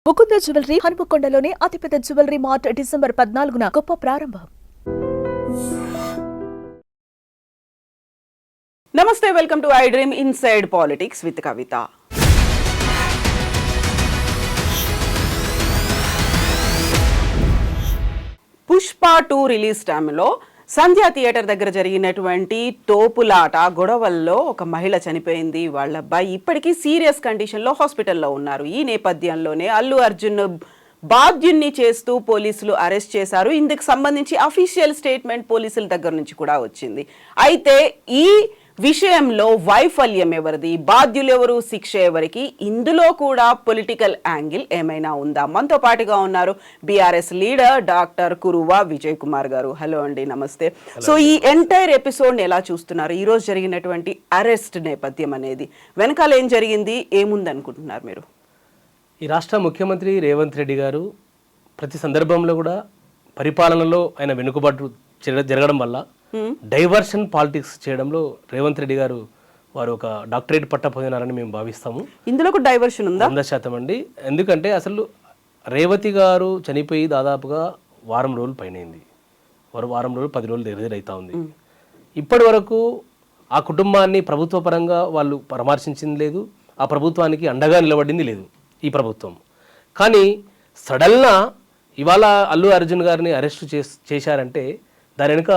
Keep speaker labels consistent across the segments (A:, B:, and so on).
A: Mukunda jewellery హనుమకొండలోని అతిపెద్ద jewellery mart December 14న గొప్ప ప్రారంభం.
B: నమస్తే, welcome to I dream inside politics with Kavitha. Pushpa 2 release టైంలో సంధ్యా థియేటర్ దగ్గర జరిగినటువంటి తోపులాట గొడవల్లో ఒక మహిళ చనిపోయింది. వాళ్ళ అబ్బాయి ఇప్పటికీ సీరియస్ కండిషన్లో హాస్పిటల్లో ఉన్నారు. ఈ నేపథ్యంలోనే అల్లు అర్జున్ బాధ్యుణ్ణి చేస్తూ పోలీసులు అరెస్ట్ చేశారు. ఇందుకు సంబంధించి అఫీషియల్ స్టేట్మెంట్ పోలీసుల దగ్గర నుంచి కూడా వచ్చింది. అయితే ఈ విషయంలో వైఫల్యం ఎవరిది, బాధ్యులు ఎవరు, శిక్ష ఎవరికి, ఇందులో కూడా పొలిటికల్ యాంగిల్ ఏమైనా ఉందా? మనతో పాటుగా ఉన్నారు BRS leader doctor కురువా Vijay Kumar గారు. హలో అండి, నమస్తే. సో ఈ ఎంటైర్ ఎపిసోడ్ని ఎలా చూస్తున్నారు? ఈరోజు జరిగినటువంటి అరెస్ట్ నేపథ్యం అనేది వెనకాల ఏం జరిగింది, ఏముంది అనుకుంటున్నారు మీరు?
C: ఈ రాష్ట్ర ముఖ్యమంత్రి రేవంత్ రెడ్డి గారు ప్రతి సందర్భంలో కూడా పరిపాలనలో ఆయన వెనుకబాటు జరగడం వల్ల డైవర్షన్ పాలిటిక్స్ చేయడంలో రేవంత్ రెడ్డి గారు వారు ఒక డాక్టరేట్ పట్ట పొందినారని మేము భావిస్తాము.
B: ఇందులో కూడా డైవర్షన్ ఉందా?
C: 100% అండి. ఎందుకంటే అసలు రేవతి గారు చనిపోయి దాదాపుగా వారం రోజులు పైనైంది. వారం రోజులు 10 రోజులు ఎదురైతా ఉంది. ఇప్పటి వరకు ఆ కుటుంబాన్ని ప్రభుత్వ పరంగా వాళ్ళు పరామర్శించింది లేదు, ఆ ప్రభుత్వానికి అండగా నిలబడింది లేదు ఈ ప్రభుత్వం. కానీ సడన్గా ఇవాళ అల్లు అర్జున్ గారిని అరెస్ట్ చేశారంటే దాని వెనుక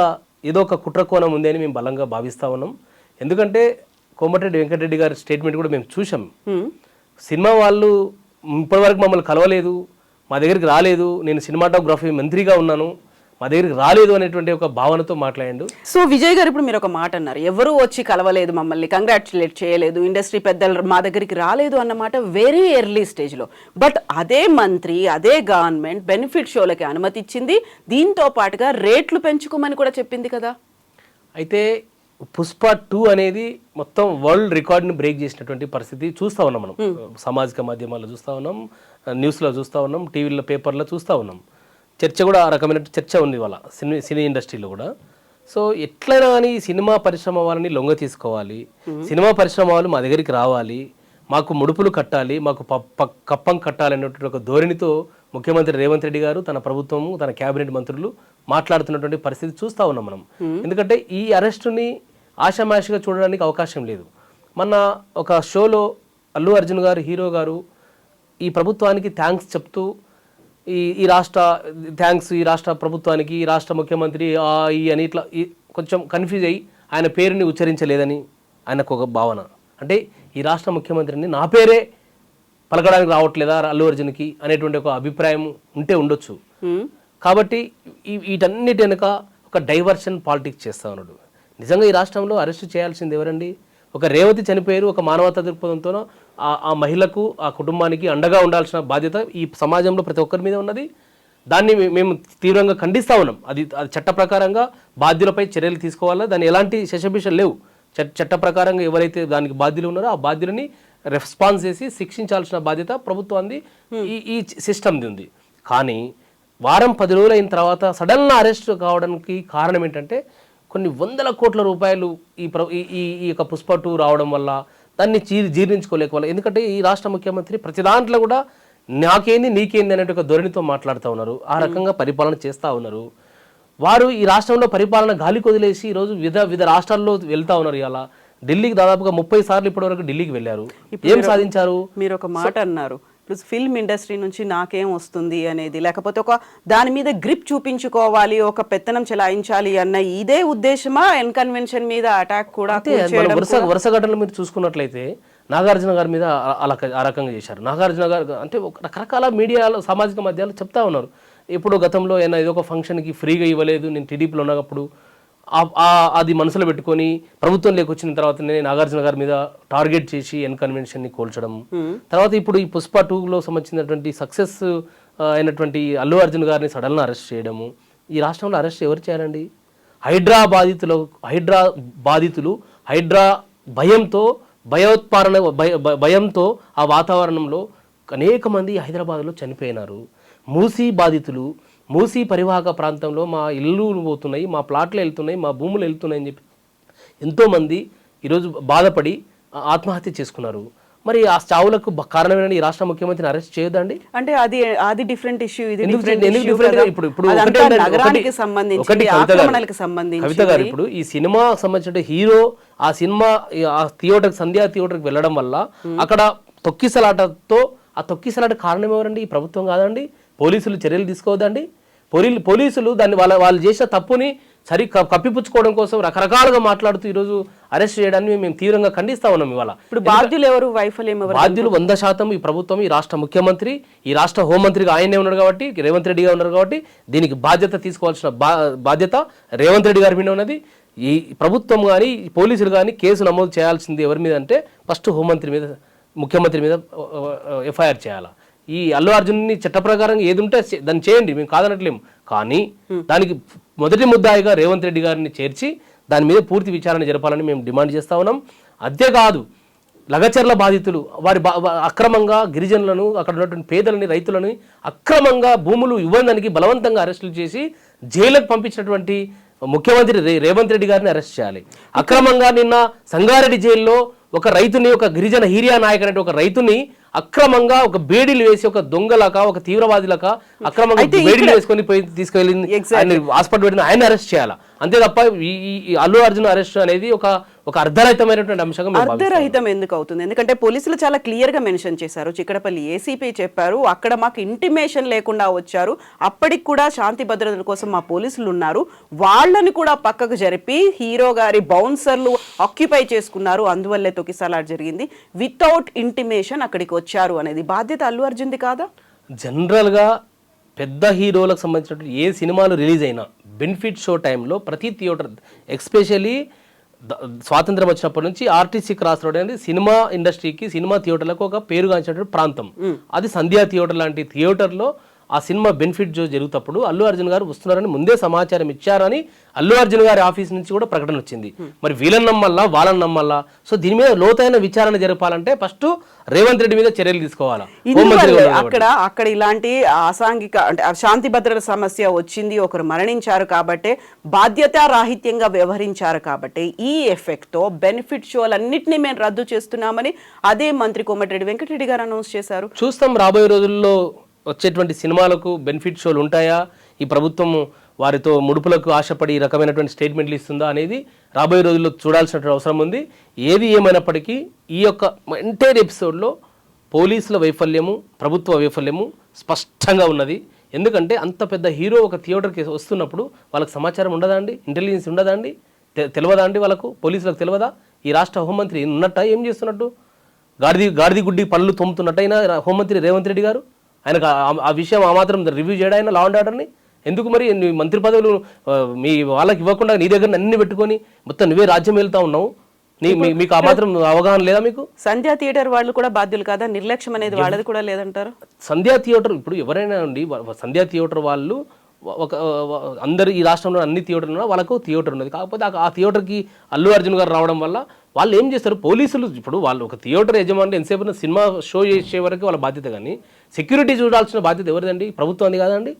C: ఏదో ఒక కుట్రకోణం ఉంది అని మేము బలంగా భావిస్తూ ఉన్నాం. ఎందుకంటే కోమటిరెడ్డి వెంకటరెడ్డి గారి స్టేట్మెంట్ కూడా మేము చూసాం. సినిమా వాళ్ళు ఇప్పటివరకు మమ్మల్ని కలవలేదు, మా దగ్గరికి రాలేదు, నేను సినిమాటోగ్రఫీ మంత్రిగా ఉన్నాను, మా దగ్గరికి రాలేదు అనేటువంటి ఒక భావనతో మాట్లాడాడు.
B: సో విజయ్ గారు, ఇప్పుడు మీరు ఒక మాట అన్నారు, ఎవరు వచ్చి కలవలేదు, మమ్మల్ని కంగ్రాచులేట్ చేయలేదు, ఇండస్ట్రీ పెద్దలు మా దగ్గరికి రాలేదు అన్నమాట వెరీ ఎర్లీ స్టేజ్లో. బట్ అదే మంత్రి, అదే గవర్నమెంట్ బెనిఫిట్ షోలకి అనుమతి ఇచ్చింది, దీంతో పాటుగా రేట్లు పెంచుకోమని కూడా చెప్పింది కదా.
C: అయితే పుష్ప 2 అనేది మొత్తం వరల్డ్ రికార్డ్ని బ్రేక్ చేసినటువంటి పరిస్థితి చూస్తూ ఉన్నాం. మనం సామాజిక మాధ్యమాల్లో చూస్తూ ఉన్నాం, న్యూస్లో చూస్తూ ఉన్నాం, టీవీలో పేపర్లో చూస్తూ ఉన్నాం. చర్చ కూడా ఆ రకమైన చర్చ ఉంది వాళ్ళ సినీ ఇండస్ట్రీలో కూడా. సో ఎట్లయినా కానీ సినిమా పరిశ్రమ వాళ్ళని లొంగ తీసుకోవాలి, సినిమా పరిశ్రమ వాళ్ళు మా దగ్గరికి రావాలి, మాకు ముడుపులు కట్టాలి, మాకు కప్పం కట్టాలి అనేటువంటి ఒక ధోరణితో ముఖ్యమంత్రి రేవంత్ రెడ్డి గారు, తన ప్రభుత్వము, తన క్యాబినెట్ మంత్రులు మాట్లాడుతున్నటువంటి పరిస్థితి చూస్తూ ఉన్నాం మనం. ఎందుకంటే ఈ అరెస్టుని ఆషామాషిగా చూడడానికి అవకాశం లేదు. మొన్న ఒక షోలో అల్లు అర్జున్ గారు, హీరో గారు ఈ ప్రభుత్వానికి థ్యాంక్స్ చెప్తూ ఈ రాష్ట్ర ప్రభుత్వానికి, ఈ రాష్ట్ర ముఖ్యమంత్రి ఈ అని ఇట్లా కొంచెం కన్ఫ్యూజ్ అయ్యి ఆయన పేరుని ఉచ్చరించలేదని ఆయనకు ఒక భావన. అంటే ఈ రాష్ట్ర ముఖ్యమంత్రిని నా పేరే పలకడానికి రావట్లేదా అల్లు అర్జున్కి అనేటువంటి ఒక అభిప్రాయం ఉంటే ఉండొచ్చు. కాబట్టి వీటన్నిటి వెనుక ఒక డైవర్షన్ పాలిటిక్స్ చేస్తా ఉన్నాడు. నిజంగా ఈ రాష్ట్రంలో అరెస్ట్ చేయాల్సింది ఎవరండి? ఒక రేవతి చనిపోయారు, ఒక మానవతా దృక్పథంతో ఆ మహిళకు, ఆ కుటుంబానికి అండగా ఉండాల్సిన బాధ్యత ఈ సమాజంలో ప్రతి ఒక్కరి మీద ఉన్నది. దాన్ని మేము తీవ్రంగా ఖండిస్తూ ఉన్నాం. అది చట్ట ప్రకారంగా బాధ్యులపై చర్యలు తీసుకోవాలా, దాన్ని ఎలాంటి శశభిషలు లేవు. చట్ట ప్రకారంగా ఎవరైతే దానికి బాధ్యులు ఉన్నారో ఆ బాధ్యులని రెస్పాన్స్ చేసి శిక్షించాల్సిన బాధ్యత ప్రభుత్వాన్ని, ఈ సిస్టమ్ది ఉంది. కానీ వారం 10 రోజులు అయిన తర్వాత సడన్గా అరెస్ట్ కావడానికి కారణం ఏంటంటే కొన్ని వందల కోట్ల రూపాయలు ఈ యొక్క పుష్ప 2 రావడం వల్ల దాన్ని జీర్ణించుకోలేకపోవాలి. ఎందుకంటే ఈ రాష్ట్ర ముఖ్యమంత్రి ప్రతి దాంట్లో కూడా నాకేంది నీకేంది అనే ఒక ధోరణితో మాట్లాడుతూ ఉన్నారు. ఆ రకంగా పరిపాలన చేస్తూ ఉన్నారు. వారు ఈ రాష్ట్రంలో పరిపాలన గాలి కొదిలేసి ఈరోజు వివిధ రాష్ట్రాల్లో వెళ్తూ ఉన్నారు. ఇలా ఢిల్లీకి దాదాపుగా 30 సార్లు ఇప్పటివరకు ఢిల్లీకి వెళ్ళారు. ఏం సాధించారు?
B: మీరు ఒక మాట అన్నారు, ఫిల్మ్ ఇండస్ట్రీ నుంచి నాకేం వస్తుంది అనేది, లేకపోతే ఒక దాని మీద గ్రిప్ చూపించుకోవాలి, ఒక పెత్తనం చెలాయించాలి అన్న ఇదే ఉద్దేశమా ఎన్కన్వెన్షన్ మీద అటాక్ కూడా?
C: వరుస ఘటనలు మీరు చూసుకున్నట్లయితే నాగార్జున గారి మీద ఆ రకంగా చేశారు. నాగార్జున గారు అంటే రకరకాల మీడియాలో, సామాజిక మాధ్యమాలు చెప్తా ఉన్నారు. ఇప్పుడు గతంలో ఏదో ఒక ఫంక్షన్కి ఫ్రీగా ఇవ్వలేదు, నేను టీడీపీలో ఉన్నప్పుడు అది మనసులో పెట్టుకొని ప్రభుత్వం లేకొచ్చిన తర్వాత నాగార్జున గారి మీద టార్గెట్ చేసి ఎన్కన్వెన్షన్ని కోల్చడం. తర్వాత ఇప్పుడు ఈ పుష్ప 2లో సంబంధించినటువంటి సక్సెస్ అయినటువంటి అల్లు అర్జున్ గారిని సడన్గా అరెస్ట్ చేయడము. ఈ రాష్ట్రంలో అరెస్ట్ ఎవరు చేయాలండి? హైడ్రా బాధితులు హైడ్రా భయంతో ఆ వాతావరణంలో అనేక మంది హైదరాబాద్లో చనిపోయినారు. మూసీ పరివాహక ప్రాంతంలో మా ఇల్లు పోతున్నాయి, మా ప్లాట్లు వెళ్తున్నాయి, మా భూములు వెళ్తున్నాయి అని చెప్పి ఎంతోమంది ఈరోజు బాధపడి ఆత్మహత్య చేసుకున్నారు. మరి ఆ చావులకు కారణమైన ఈ రాష్ట్ర ముఖ్యమంత్రిని అరెస్ట్ చేయొద్దండి?
B: అంటే అది డిఫరెంట్ ఇష్యూ, ఇది
C: ఎందుకు
B: different issue
C: different
B: కదా.
C: గా ఇప్పుడు
B: అదంతా
C: ఒకటే
B: నగరానికి
C: ఒకటి
B: సంబంధించి,
C: కవిత గారు,
B: ఆక్రమణలకు
C: కవిత
B: సంబంధించి.
C: గారు, ఇప్పుడు ఈ సినిమా సంబంధించిన హీరో ఆ సినిమా ఆ థియేటర్ సంధ్యా థియేటర్కి వెళ్ళడం వల్ల అక్కడ తొక్కిసలాటతో, ఆ తొక్కిసలాట కారణం ఎవరండి? ఈ ప్రభుత్వం కాదండి? పోలీసులు చర్యలు తీసుకోవద్దండి? పోలీసులు దాన్ని వాళ్ళు చేసిన తప్పుని కప్పిపుచ్చుకోవడం కోసం రకరకాలుగా మాట్లాడుతూ ఈరోజు అరెస్ట్ చేయడాన్ని మేము తీవ్రంగా ఖండిస్తా ఉన్నాం. ఇవాళ
B: ఇప్పుడు బాధ్యులు ఎవరు, వైఫల్యం ఎవరు?
C: బాధ్యులు 100% ఈ ప్రభుత్వం, ఈ రాష్ట్ర ముఖ్యమంత్రి, ఈ రాష్ట్ర హోంమంత్రిగా ఆయనే ఉన్నారు కాబట్టి, రేవంత్ రెడ్డి గారు ఉన్నారు కాబట్టి దీనికి బాధ్యత తీసుకోవాల్సిన బాధ్యత రేవంత్ రెడ్డి గారి మీద ఉన్నది. ఈ ప్రభుత్వం కానీ పోలీసులు కానీ కేసు నమోదు చేయాల్సింది ఎవరి మీద అంటే ఫస్ట్ హోంమంత్రి మీద, ముఖ్యమంత్రి మీద ఎఫ్ఐఆర్ చేయాలా. ఈ అల్లు అర్జున్ని చట్ట ప్రకారం ఏది ఉంటే దాన్ని చేయండి, మేము కాదనట్లేము. కానీ దానికి మొదటి ముద్దాయిగా రేవంత్ రెడ్డి గారిని చేర్చి దాని మీద పూర్తి విచారణ జరపాలని మేము డిమాండ్ చేస్తా ఉన్నాం. అంతేకాదు లగచర్ల బాధితులు అక్రమంగా గిరిజనులను, అక్కడ ఉన్నటువంటి పేదలని, రైతులని అక్రమంగా భూములు ఇవ్వడానికి బలవంతంగా అరెస్టులు చేసి జైలుకు పంపించినటువంటి ముఖ్యమంత్రి రేవంత్ రెడ్డి గారిని అరెస్ట్ చేయాలి. అక్రమంగా నిన్న సంగారెడ్డి జైల్లో ఒక రైతుని, ఒక గిరిజన హీరియా నాయక్ అనే ఒక రైతుని అక్రమంగా ఒక బేడీలు వేసి, ఒక దొంగలక, ఒక తీవ్రవాదిలక అక్రమంగా బేడీలు వేసుకొని పోయి తీసుకెళ్ళింది హాస్పిటల్ పెట్టిన ఆయన అరెస్ట్ చేయాలా. అంతే తప్ప ఈ అల్లు అర్జున్ అరెస్ట్ అనేది ఒక అర్ధరహితమైనటువంటి అంశంగా.
B: అర్ధరహితం ఎందుకు అవుతుంది? ఎందుకంటే పోలీసులు చాలా క్లియర్ గా మెన్షన్ చేశారు. చిక్కడపల్లి ఏసీపీ చెప్పారు, అక్కడ మాకు ఇంటిమేషన్ లేకుండా వచ్చారు, అప్పటికి కూడా శాంతి భద్రతల కోసం మా పోలీసులు ఉన్నారు, వాళ్ళని కూడా పక్కకు జరిపి హీరో గారి బౌన్సర్లు ఆక్యుపై చేసుకున్నారు, అందువల్లే తొక్కిసలాట జరిగింది, వితౌట్ ఇంటిమేషన్ అక్కడికి వచ్చారు అనేది బాధ్యత అల్లు అర్జున్ది కాదా?
C: జనరల్ గా పెద్ద హీరోలకు సంబంధించినటువంటి ఏ సినిమాలు రిలీజ్ అయినా బెనిఫిట్ షో టైంలో ప్రతి థియేటర్, ఎస్పెషల్లీ స్వాతంత్రం వచ్చినప్పటి నుంచి ఆర్టీసీ క్రాస్ రోడ్ అనేది సినిమా ఇండస్ట్రీకి, సినిమా థియేటర్లకు ఒక పేరుగాంచినటువంటి ప్రాంతం. అది సంధ్యా థియేటర్ లాంటి థియేటర్లో ఆ సినిమా బెనిఫిట్ షో జరుగుతప్పుడు అల్లు అర్జున్ గారు వస్తున్నారని ముందే సమాచారం ఇచ్చారని అల్లు అర్జున్ గారి ఆఫీస్ నుంచి కూడా ప్రకటన వచ్చింది. మరి వీళ్ళని నమ్మల్లా, వాళ్ళని నమ్మల్లా? సో దీని మీద లోతైన విచారణ జరపాలంటే ఫస్ట్ రేవంత్ రెడ్డి మీద చర్యలు తీసుకోవాలా.
B: అక్కడ ఇలాంటి అసాంఘిక అంటే శాంతి భద్రత సమస్య వచ్చింది, ఒకరు మరణించారు కాబట్టి, బాధ్యత రాహిత్యంగా వ్యవహరించారు కాబట్టి ఈ ఎఫెక్ట్ తో బెనిఫిట్ షోలన్నింటినీ మేము రద్దు చేస్తున్నామని అదే మంత్రి కోమటిరెడ్డి వెంకటరెడ్డి గారు అనౌన్స్ చేశారు.
C: చూస్తాం రాబోయే రోజుల్లో వచ్చేటువంటి సినిమాలకు బెనిఫిట్ షోలు ఉంటాయా, ఈ ప్రభుత్వం వారితో ముడుపులకు ఆశపడి ఈ రకమైనటువంటి స్టేట్మెంట్లు ఇస్తుందా అనేది రాబోయే రోజుల్లో చూడాల్సినటువంటి అవసరం ఉంది. ఏది ఏమైనప్పటికీ ఈ యొక్క ఎంటైర్ ఎపిసోడ్లో పోలీసుల వైఫల్యము, ప్రభుత్వ వైఫల్యము స్పష్టంగా ఉన్నది. ఎందుకంటే అంత పెద్ద హీరో ఒక థియేటర్కి వస్తున్నప్పుడు వాళ్ళకి సమాచారం ఉండదా అండి? ఇంటెలిజెన్స్ ఉండదా అండి? తెలియదా అండి? వాళ్ళకు పోలీసులకు తెలియదా? ఈ రాష్ట్ర హోంమంత్రి ఉన్నట్ట ఏం చేస్తున్నట్టు? గాడిది గుడ్డి పళ్ళు తోముతున్నట్టయినా హోంమంత్రి రేవంత్ రెడ్డి గారు, ఆయనకు ఆ విషయం ఆ మాత్రం రివ్యూ చేయడం, ఆయన లా అండ్ ఆర్డర్ని ఎందుకు మరి మంత్రి పదవులు మీ వాళ్ళకి ఇవ్వకుండా నీ దగ్గర అన్ని పెట్టుకొని మొత్తం నువ్వే రాజ్యం వెళ్తా ఉన్నావు? మీకు ఆ మాత్రం అవగాహన లేదా మీకు?
B: సంధ్యా థియేటర్ వాళ్ళు కూడా బాధ్యులు కాదా? నిర్లక్ష్యం అనేది వాళ్ళది కూడా లేదంటారు.
C: సంధ్యా థియేటర్ ఇప్పుడు ఎవరైనా అండి, సంధ్యా థియేటర్ వాళ్ళు అందరు ఈ రాష్ట్రంలో అన్ని థియేటర్లు వాళ్ళకు థియేటర్ ఉన్నది. కాకపోతే ఆ థియేటర్కి అల్లు అర్జున్ గారు రావడం వల్ల వాళ్ళు ఏం చేస్తారు, పోలీసులు ఇప్పుడు వాళ్ళు ఒక థియేటర్ యజమాని ఎంతసేపు సినిమా షో చేసే వరకు వాళ్ళ బాధ్యత, కానీ సెక్యూరిటీ చూడాల్సిన బాధ్యత ఎవరిదండి? ప్రభుత్వాన్ని కాదండి?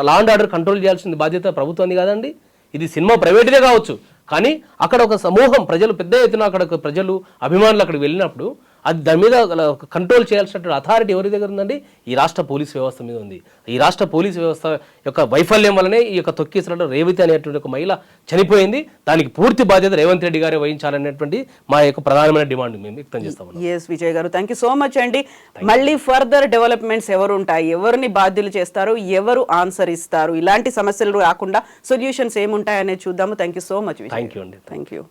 C: లా అండ్ ఆర్డర్ కంట్రోల్ చేయాల్సిన బాధ్యత ప్రభుత్వాన్ని కాదండి? ఇది సినిమా ప్రైవేట్దే కావచ్చు, కానీ అక్కడ ఒక సమూహం ప్రజలు, పెద్ద ఎత్తున అక్కడ ప్రజలు, అభిమానులు అక్కడికి వెళ్ళినప్పుడు అది దాని మీద కంట్రోల్ చేయాల్సినటువంటి అథారిటీ ఎవరి దగ్గర ఉందండి? ఈ రాష్ట్ర పోలీస్ వ్యవస్థ మీద ఉంది. ఈ రాష్ట్ర పోలీస్ వ్యవస్థ యొక్క వైఫల్యం వల్లనే ఈ యొక్క తొక్కిసలాటలో రేవతి అనేటువంటి ఒక మహిళ చనిపోయింది. దానికి పూర్తి బాధ్యత రేవంత్ రెడ్డి గారే వహించాలనేటువంటి మా యొక్క ప్రధానమైన డిమాండ్ మేము వ్యక్తం చేస్తాం.
B: ఎస్ విజయ్ గారు, థ్యాంక్ యూ సో మచ్ అండి. మళ్ళీ ఫర్దర్ డెవలప్మెంట్స్ ఎవరు ఉంటాయి, ఎవరిని బాధ్యులు చేస్తారు, ఎవరు ఆన్సర్ ఇస్తారు, ఇలాంటి సమస్యలు రాకుండా సొల్యూషన్స్ ఏముంటాయనేది చూద్దాము. Thank you so much.
C: Thank you అండి.
B: Thank you.